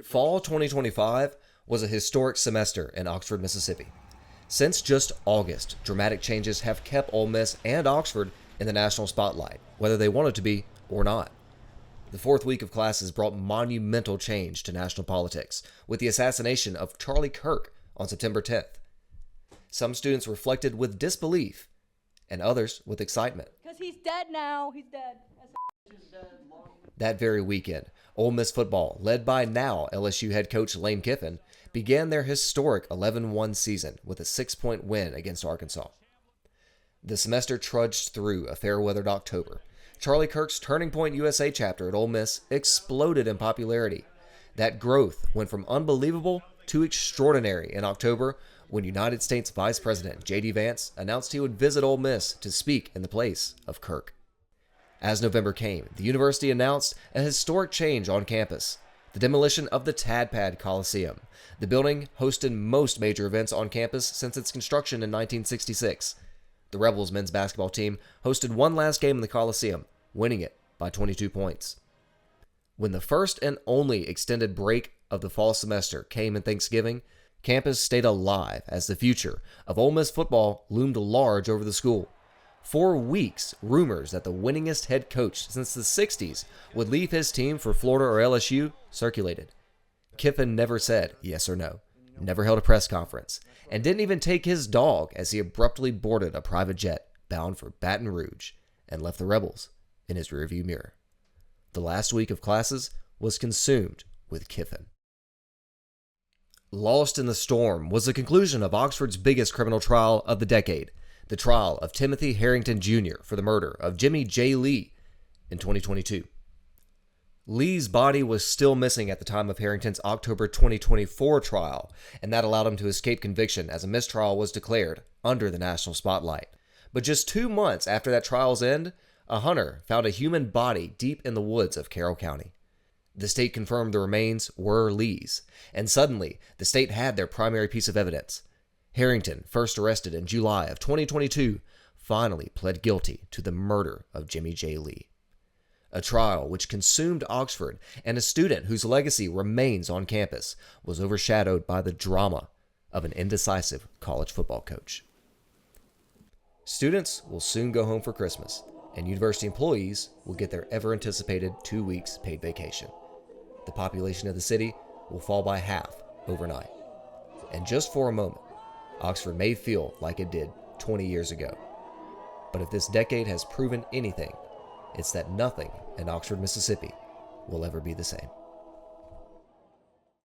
Fall 2025 was a historic semester in Oxford, Mississippi. Since just August, dramatic changes have kept Ole Miss and Oxford in the national spotlight, whether they wanted to be or not. The fourth week of classes brought monumental change to national politics, with the assassination of Charlie Kirk on September 10th. Some students reflected with disbelief, and others with excitement. Because he's dead now. He's dead. That very weekend, Ole Miss football, led by now LSU head coach Lane Kiffin, began their historic 11-1 season with a 6-point win against Arkansas. The semester trudged through a fair-weathered October. Charlie Kirk's Turning Point USA chapter at Ole Miss exploded in popularity. That growth went from unbelievable to extraordinary in October when United States Vice President J.D. Vance announced he would visit Ole Miss to speak in the place of Kirk. As November came, the university announced a historic change on campus: the demolition of the Tadpad Coliseum. The building hosted most major events on campus since its construction in 1966. The Rebels men's basketball team hosted one last game in the Coliseum, winning it by 22 points. When the first and only extended break of the fall semester came in Thanksgiving, campus stayed alive as the future of Ole Miss football loomed large over the school. For weeks, rumors that the winningest head coach since the 60s would leave his team for Florida or LSU circulated. Kiffin never said yes or no, never held a press conference, and didn't even take his dog as he abruptly boarded a private jet bound for Baton Rouge and left the Rebels in his rearview mirror. The last week of classes was consumed with Kiffin. Lost in the storm was the conclusion of Oxford's biggest criminal trial of the decade, the trial of Timothy Herrington Jr. for the murder of Jimmy J. Lee in 2022. Lee's body was still missing at the time of Herrington's October 2024 trial, and that allowed him to escape conviction as a mistrial was declared under the national spotlight. But just 2 months after that trial's end, a hunter found a human body deep in the woods of Carroll County. The state confirmed the remains were Lee's, and suddenly the state had their primary piece of evidence. Herrington, first arrested in July of 2022, finally pled guilty to the murder of Jimmy J. Lee. A trial which consumed Oxford, and a student whose legacy remains on campus was overshadowed by the drama of an indecisive college football coach. Students will soon go home for Christmas, and university employees will get their ever-anticipated 2 weeks paid vacation. The population of the city will fall by half overnight. And just for a moment, Oxford may feel like it did 20 years ago. But if this decade has proven anything, it's that nothing in Oxford, Mississippi will ever be the same.